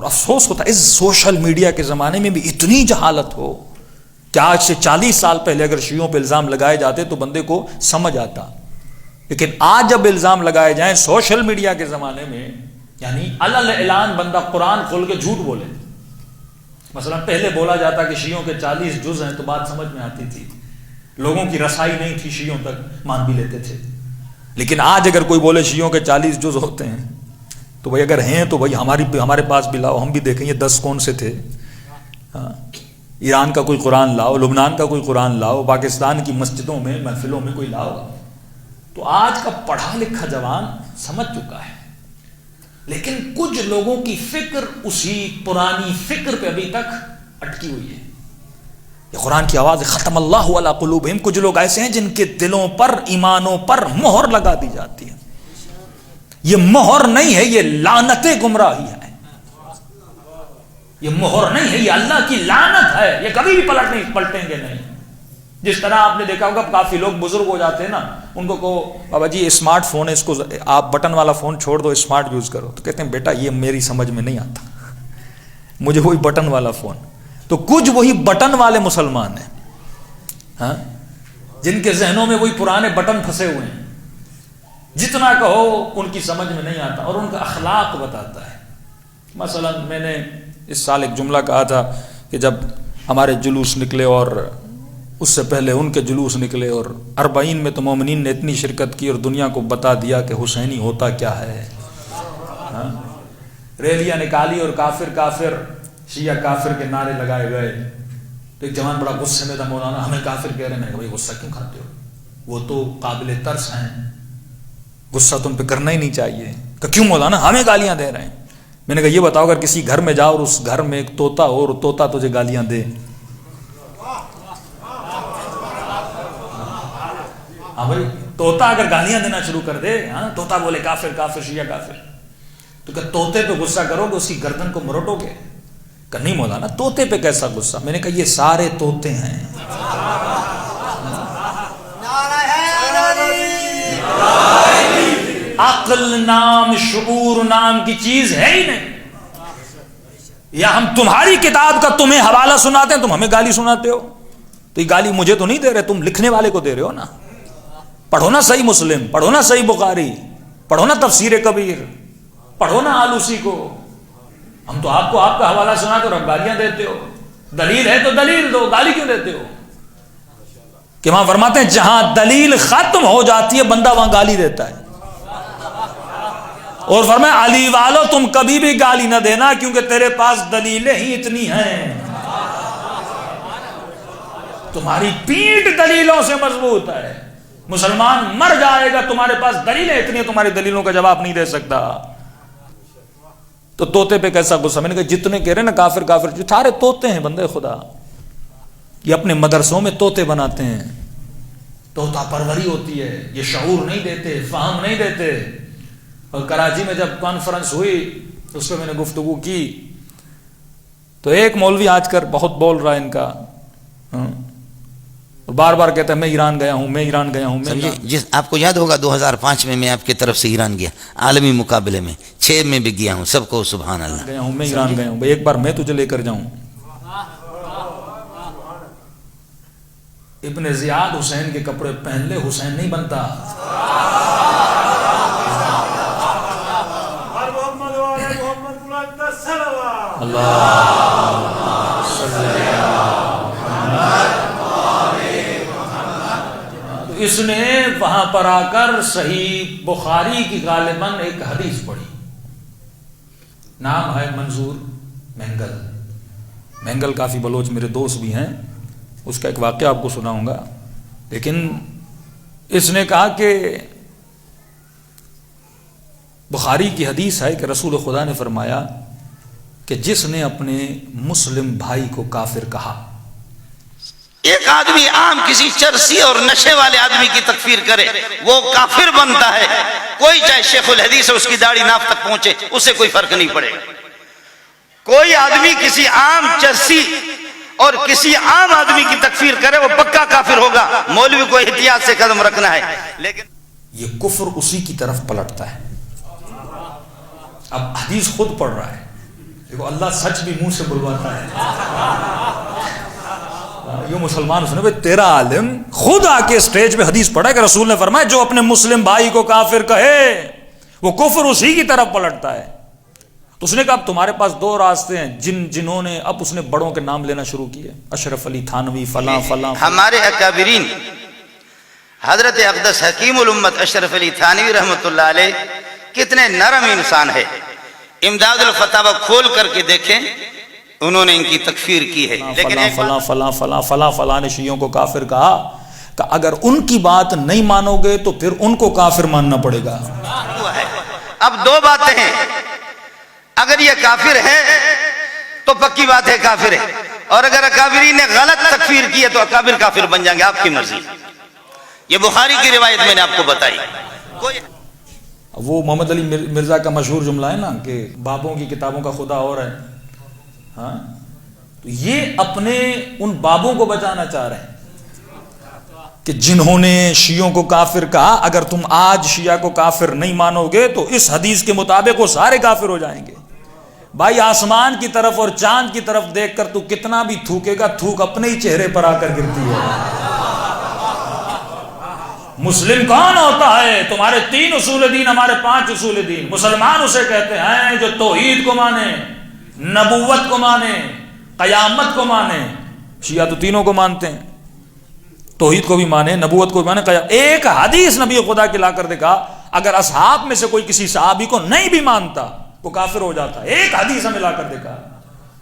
اور افسوس ہوتا ہے اس سوشل میڈیا کے زمانے میں بھی اتنی جہالت ہو کہ آج سے 40 سال پہلے اگر شیعوں پہ الزام لگائے جاتے تو بندے کو سمجھ آتا، لیکن آج جب الزام لگائے جائیں سوشل میڈیا کے زمانے میں، یعنی علل اعلان بندہ قرآن کھول کے جھوٹ بولے. مثلا پہلے بولا جاتا کہ شیعوں کے 40 جز ہیں تو بات سمجھ میں آتی تھی، لوگوں کی رسائی نہیں تھی، شیعوں تک مان بھی لیتے تھے. لیکن آج اگر کوئی بولے شیعوں کے 40 جز ہوتے ہیں تو بھائی اگر ہیں تو بھائی ہمارے پاس بھی لاؤ، ہم بھی دیکھیں یہ 10 کون سے تھے. ایران کا کوئی قرآن لاؤ، لبنان کا کوئی قرآن لاؤ، پاکستان کی مسجدوں میں محفلوں میں کوئی لاؤ. تو آج کا پڑھا لکھا جوان سمجھ چکا ہے، لیکن کچھ لوگوں کی فکر اسی پرانی فکر پہ ابھی تک اٹکی ہوئی ہے. یہ قرآن کی آواز ہے، ختم اللہ علی قلوبہم. کچھ لوگ ایسے ہیں جن کے دلوں پر، ایمانوں پر مہر لگا دی جاتی ہے. یہ مہر نہیں ہے، یہ لعنت گمراہی ہے. یہ مہر نہیں ہے، یہ اللہ کی لعنت ہے. یہ کبھی بھی پلٹیں گے نہیں. جس طرح آپ نے دیکھا ہوگا کافی لوگ بزرگ ہو جاتے ہیں نا، ان کو کہو بابا جی اسمارٹ فون ہے، اس کو آپ بٹن والا فون چھوڑ دو، اسمارٹ یوز کرو، تو کہتے ہیں بیٹا یہ میری سمجھ میں نہیں آتا، مجھے وہی بٹن والا فون. تو کچھ وہی بٹن والے مسلمان ہیں ہاں، جن کے ذہنوں میں وہی پرانے بٹن پھنسے ہوئے ہیں. جتنا کہو ان کی سمجھ میں نہیں آتا، اور ان کا اخلاق بتاتا ہے. مثلا میں نے اس سال ایک جملہ کہا تھا کہ جب ہمارے جلوس نکلے اور اس سے پہلے ان کے جلوس نکلے، اور 40 میں تو مومنین نے اتنی شرکت کی اور دنیا کو بتا دیا کہ حسینی ہوتا کیا ہے. ریلیاں نکالی اور کافر کافر، شیعہ کافر کے نعرے لگائے گئے. تو ایک جوان بڑا غصے میں تھا، مولانا ہمیں کافر کہہ رہے ہیں. میں نے کہا بھائی غصہ کیوں کھاتے ہو، وہ تو قابل ترس ہیں، غصہ تم پہ کرنا ہی نہیں چاہیے. کہ کیوں مولانا ہمیں گالیاں دے رہے ہیں. میں نے کہا یہ بتاؤ اگر کسی گھر میں جاؤ اور اس گھر میں ایک طوطا ہو اور طوطا تجھے گالیاں دے، ہاں بھائی طوطا اگر گالیاں دینا شروع کر دے، ہاں طوطا بولے کافر کافر شیعہ کافر، تو کیا طوطے پہ غصہ کرو گے، اس کی گردن کو مروٹو گے؟ کہ نہیں مولانا طوطے پہ کیسا غصہ. میں نے کہا یہ سارے طوطے ہیں. عقل نام شعور نام کی چیز ہے ہی نہیں. یا ہم تمہاری کتاب کا تمہیں حوالہ سناتے ہیں، تم ہمیں گالی سناتے ہو. تو یہ گالی مجھے تو نہیں دے رہے، تم لکھنے والے کو دے رہے ہو نا. پڑھو نا صحیح مسلم، پڑھو نا صحیح بخاری، پڑھو نا تفسیر کبیر، پڑھو نا آلوسی کو. ہم تو آپ کو آپ کا حوالہ سناتے اور آپ گالیاں دیتے ہو. دلیل ہے تو دلیل دو، گالی کیوں دیتے ہو؟ کہ وہاں فرماتے ہیں جہاں دلیل ختم ہو جاتی ہے بندہ وہاں گالی دیتا ہے. اور فرمایا علی والو تم کبھی بھی گالی نہ دینا کیونکہ تیرے پاس دلیلیں ہی اتنی ہیں، تمہاری پیٹھ دلیلوں سے مضبوط ہے. مسلمان مر جائے گا، تمہارے پاس دلیلیں اتنی ہیں، تمہاری دلیلوں کا جواب نہیں دے سکتا. تو طوطے پہ کیسا غصہ. میں نے کہا جتنے کہہ رہے نا کافر کافر، جو سارے طوطے ہیں بندے خدا. یہ اپنے مدرسوں میں طوطے بناتے ہیں، طوطا پروری ہوتی ہے، یہ شعور نہیں دیتے، فہم نہیں دیتے. اور کراچی میں جب کانفرنس ہوئی اس پہ میں نے گفتگو کی تو ایک مولوی آج کر بہت بول رہا ہے ان کا، بار بار کہتا ہے میں ایران گیا ہوں، میں ایران گیا ہوں. جس آپ کو یاد ہوگا 2005 میں آپ کی طرف سے ایران گیا، عالمی مقابلے میں 6 میں بھی گیا ہوں، سب کو سبحان اللہ گیا ہوں، میں ایران گیا ہوں. بھائی ایک بار میں تجھے لے کر جاؤں. ابن زیاد حسین کے کپڑے پہن لے، حسین نہیں بنتا. اس نے وہاں پر آ کر صحیح بخاری کی غالباً ایک حدیث پڑھی، نام ہے منظور مہنگل. مہنگل کافی بلوچ میرے دوست بھی ہیں، اس کا ایک واقعہ آپ کو سناؤں گا. لیکن اس نے کہا کہ بخاری کی حدیث ہے کہ رسول خدا نے فرمایا کہ جس نے اپنے مسلم بھائی کو کافر کہا، ایک آدمی عام کسی چرسی اور نشے والے آدمی کی تکفیر کرے وہ کافر بنتا ہے. کوئی چاہے شیخ الحدیث ہے، اس کی داڑھی ناف تک پہنچے، اس سے کوئی فرق نہیں پڑے گا. کوئی آدمی کسی عام چرسی اور کسی عام آدمی کی تکفیر کرے وہ پکا کافر ہوگا. مولوی کو احتیاط سے قدم رکھنا ہے. لیکن یہ کفر اسی کی طرف پلٹتا ہے. اب حدیث خود پڑھ رہا ہے، دیکھو اللہ سچ بھی منہ سے بلواتا ہے. یہ مسلمان سنے بھائی، تیرا عالم خود آ کے اسٹیج پہ حدیث پڑھا کہ رسول نے فرمایا جو اپنے مسلم بھائی کو کافر کہے وہ کفر اسی کی طرف پلٹتا ہے. تو اس نے کہا اب تمہارے پاس دو راستے ہیں جنہوں نے، اب اس نے بڑوں کے نام لینا شروع کیے، اشرف علی تھانوی فلاں فلاں. ہمارے اکابرین حضرت اقدس حکیم الامت اشرف علی تھانوی رحمۃ اللہ علیہ کتنے نرم انسان ہے. امداد الفتاوی کھول کر کے دیکھیں، انہوں نے ان کی تکفیر کی ہے. لیکن فلاں فلاں فلاں فلاں فلاں نے شیعوں کو کافر کہا کہ اگر ان کی بات نہیں مانو گے تو پھر ان کو کافر ماننا پڑے گا. اب دو باتیں ہیں، اگر یہ کافر ہے تو پکی بات ہے کافر ہے، اور اگر اکابرین نے غلط تکفیر کی ہے تو اکابر کافر بن جائیں گے. آپ کی مرضی. یہ بخاری کی روایت میں نے آپ کو بتائی. وہ محمد علی مرزا کا مشہور جملہ ہے نا کہ بابوں کی کتابوں کا خدا اور ہے. ہاں، تو یہ اپنے ان بابوں کو بچانا چاہ رہے ہیں کہ جنہوں نے شیعوں کو کافر کہا اگر تم آج شیعہ کو کافر نہیں مانو گے تو اس حدیث کے مطابق وہ سارے کافر ہو جائیں گے. بھائی آسمان کی طرف اور چاند کی طرف دیکھ کر تو کتنا بھی تھوکے گا، تھوک اپنے ہی چہرے پر آ کر گرتی ہے. مسلم کون ہوتا ہے؟ تمہارے 3 اصول دین، ہمارے 5 اصول دین. مسلمان اسے کہتے ہیں جو توحید کو مانے، نبوت کو مانے، قیامت کو مانے. شیعہ تو تینوں کو مانتے ہیں، توحید کو بھی مانے، نبوت کو بھی مانے. ایک حدیث نبی خدا کی لا کر دکھا، اگر اصحاب میں سے کوئی کسی صحابی کو نہیں بھی مانتا وہ کافر ہو جاتا ہے. ایک حدیث ہمیں لا کر دکھا،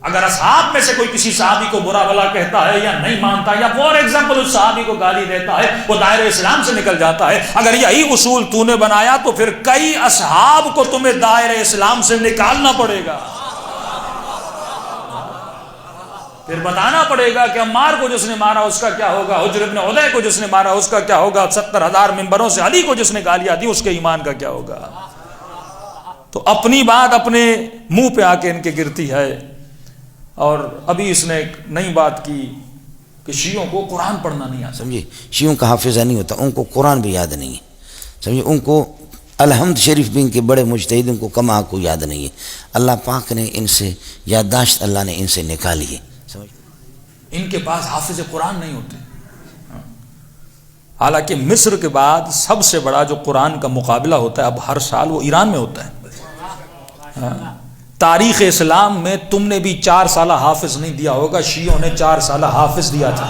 اگر اصحاب میں سے کوئی کسی صحابی کو برا بھلا کہتا ہے یا نہیں مانتا یا فور ایگزامپل اس صحابی کو گالی دیتا ہے، وہ دائرہ اسلام سے نکل جاتا ہے. اگر یہی اصول تو نے بنایا تو پھر کئی اصحاب کو تمہیں دائرہ اسلام سے نکالنا پڑے گا. پھر بتانا پڑے گا کہ عمار کو جس نے مارا اس کا کیا ہوگا، حجر ابن عدی کو جس نے مارا اس کا کیا ہوگا، 70,000 ممبروں سے علی کو جس نے گالیاں دی اس کے ایمان کا کیا ہوگا. تو اپنی بات اپنے منہ پہ آ کے ان کے گرتی ہے. اور ابھی اس نے ایک نئی بات کی کہ شیعوں کو قرآن پڑھنا نہیں آتا. سمجھے، شیعوں کا حافظہ نہیں ہوتا، ان کو قرآن بھی یاد نہیں ہے. سمجھے، ان کو الحمد شریف بھی ان کے بڑے مجتہد، ان کو کما کو یاد نہیں ہے. اللہ پاک نے ان سے یادداشت اللہ نے ان سے نکالی ہے. ان کے پاس حافظ قرآن نہیں ہوتے. حالانکہ مصر کے بعد سب سے بڑا جو قرآن کا مقابلہ ہوتا ہے اب ہر سال وہ ایران میں ہوتا ہے. تاریخ اسلام میں تم نے بھی 4 سالہ حافظ نہیں دیا ہوگا، شیعوں نے 4 سالہ حافظ دیا تھا.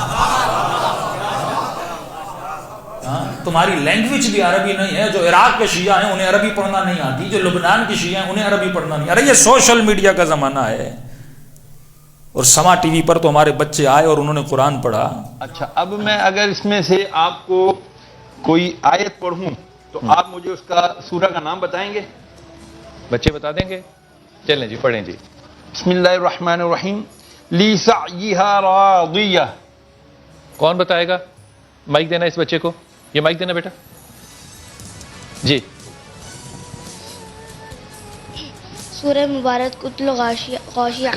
تمہاری لینگویج بھی عربی نہیں ہے. جو عراق کے شیعہ ہیں انہیں عربی پڑھنا نہیں آتی، جو لبنان کے شیعہ ہیں انہیں عربی پڑھنا نہیں. ارے یہ سوشل میڈیا کا زمانہ ہے، اور سما ٹی وی پر تو ہمارے بچے آئے اور انہوں نے قرآن پڑھا. اچھا، اب میں اگر اس میں سے آپ کو کوئی آیت پڑھوں تو آپ مجھے اس کا سورہ کا نام بتائیں گے؟ بچے بتا دیں گے؟ چلیں جی پڑھیں جی. بسم اللہ الرحمن الرحیم. لِسَعْيِهَا رَاضِيَةٌ. کون بتائے گا؟ مائک دینا اس بچے کو، یہ مائک دینا بیٹا جی. سورہ مبارکۃ الغاشیہ.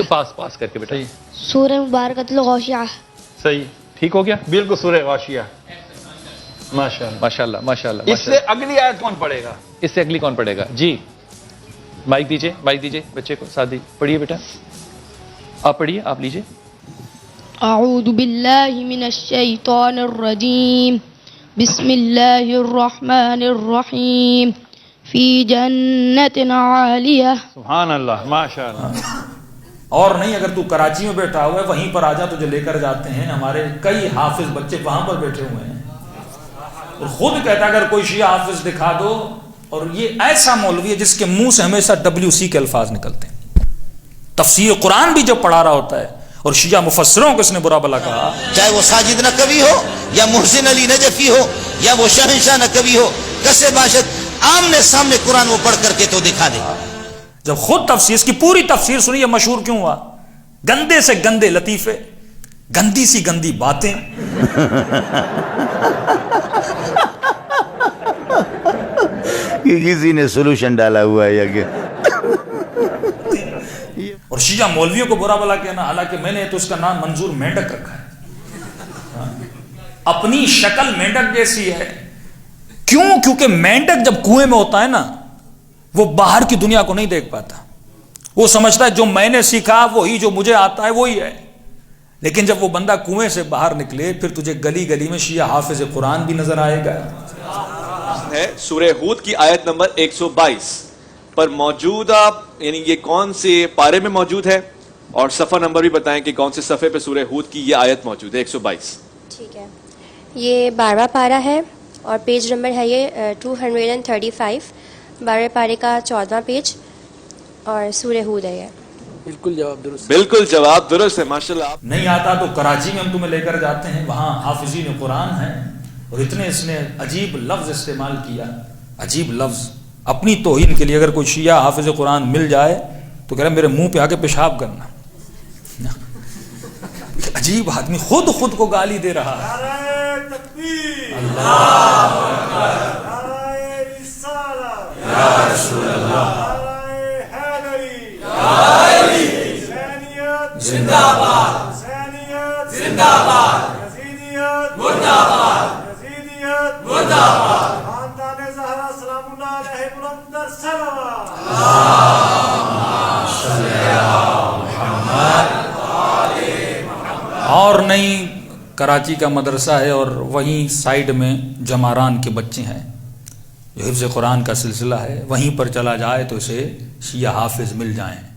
پاس کر کے بیٹا. سورہ مبارکۃ الغاشیہ. صحیح، ٹھیک ہو گیا. بالکل سورہ غاشیہ. ماشاء اللہ ماشاء اللہ ماشاء اللہ. اس سے اگلی آیت کون پڑھے گا؟ اس سے اگلی کون پڑھے گا؟ جی مائک دیجیے بچے کو. ساتھ پڑھیے بیٹا، آپ پڑھیے، آپ لیجیے. اعوذ باللہ من الشیطان الرجیم. بسم اللہ الرحمن الرحیم. فی جنت عالیہ. سبحان اللہ، ماشاء اللہ. اور نہیں، اگر تو کراچی میں بیٹھا ہوا ہے وہیں پر آ جا، تجھے لے کر جاتے ہیں. ہمارے کئی حافظ بچے وہاں پر بیٹھے ہوئے ہیں، اور خود کہتا ہے اگر کوئی شیعہ حافظ دکھا دو. اور یہ ایسا مولوی ہے جس کے منہ سے ہمیشہ WC کے الفاظ نکلتے ہیں. تفسیر قرآن بھی جب پڑھا رہا ہوتا ہے اور شیعہ مفسروں کو اس نے برا بلا کہا، چاہے وہ ساجد نقوی ہو یا محسن علی نجفی ہو یا وہ شہنشاہ نقوی ہو، کسے باشد آمنے سامنے قرآن وہ پڑھ کر کے تو دکھا دے. جب خود تفسیر، اس کی پوری تفسیر سنی، یہ مشہور کیوں ہوا؟ گندے سے گندے لطیفے، گندی سی گندی باتیں. کسی نے سولوشن ڈالا ہوا ہے یا کیا؟ اور شیعہ مولویوں کو برا بلا کہنا، حالانکہ میں نے تو اس کا نام منظور مینڈک رکھا ہے. اپنی شکل مینڈک جیسی ہے. کیوں؟ کیونکہ مینڈک جب کنویں میں ہوتا ہے نا وہ باہر کی دنیا کو نہیں دیکھ پاتا. وہ سمجھتا ہے جو میں نے سیکھا وہی جو مجھے آتا ہے وہی ہے. لیکن جب وہ بندہ کنویں سے باہر نکلے پھر تجھے گلی گلی میں شیعہ حافظ قرآن بھی نظر آئے گا. ہے سورہ ہود کی آیت نمبر 122 پر موجود. آپ یعنی یہ کون سے پارے میں موجود ہے اور صفحہ نمبر بھی بتائیں کہ کون سے صفحے پہ سورہ ہود کی یہ آیت موجود ہے 122. ٹھیک ہے, یہ 12واں پارہ ہے اور پیج نمبر ہے یہ 235. 12 پارے کا 14واں پیج اور سورہ ہود ہے یہ. بالکل جواب درست ہے ماشاءاللہ. آپ نہیں آتا تو کراچی میں ہم تمہیں لے کر جاتے ہیں, وہاں حافظین قرآن ہیں اور اتنے اس نے عجیب لفظ استعمال کیا, عجیب لفظ اپنی توہین کے لیے. اگر کوئی شیعہ حافظ قرآن مل جائے تو کہہ رہا میرے منہ پہ آ کے پیشاب کرنا. عجیب آدمی خود کو گالی دے رہا ہے. اور نہیں, کراچی کا مدرسہ ہے اور وہیں سائیڈ میں جماران کے بچے ہیں جو حفظ قرآن کا سلسلہ ہے, وہیں پر چلا جائے تو اسے شیعہ حافظ مل جائیں.